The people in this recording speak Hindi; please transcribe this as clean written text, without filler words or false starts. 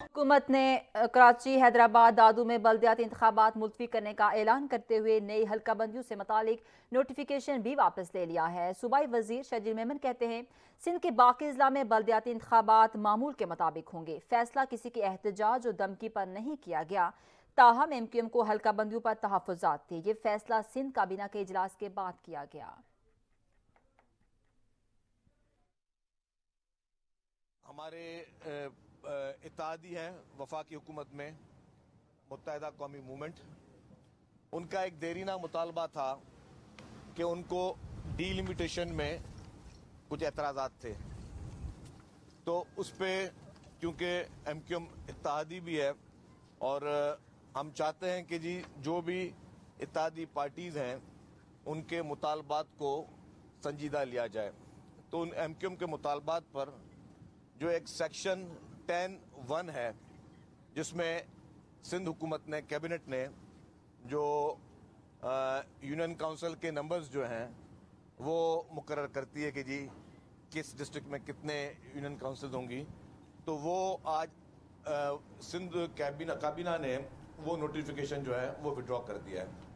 हुकूमत ने कराची, हैदराबाद, दादू में बल्दियाती इंतखाबात मुलतवी करने का ऐलान करते हुए नई हल्काबंदियों से मुतालिक नोटिफिकेशन भी वापस ले लिया है। सूबाई वजीर शजील मेमन कहते हैं सिंध के बाकी अजला में बल्दियाती इंतखाबात मामूल के मुताबिक होंगे। फैसला किसी की एहतजाज और धमकी पर नहीं किया गया। ताहम MQM को हल्काबंदियों पर तहफ़्फ़ुज़ात थे। ये फैसला सिंध काबीना के इजलास के बाद किया गया। हमारे इत्तेहादी हैं वफाकी हुकूमत में मुत्तहिदा कौमी मूवमेंट, उनका एक देरीना मुतालबा था कि उनको डीलिमिटेशन में कुछ एतराज़ात थे, तो उस पर क्योंकि MQM इत्तेहादी भी है और हम चाहते हैं कि जी जो भी इत्तेहादी पार्टीज़ हैं उनके मुतालबात को संजीदा लिया जाए। तो उन MQM के मुतालबात पर जो एक सेक्शन 10(1) है जिसमें सिंध हुकूमत ने, कैबिनेट ने जो यूनियन काउंसिल के नंबर्स जो हैं वो मुकर्रर करती है कि जी किस डिस्ट्रिक्ट में कितने यूनियन काउंसिल होंगी, तो वो आज सिंध काबीना ने वो नोटिफिकेशन जो है वो विड्रॉ कर दिया है।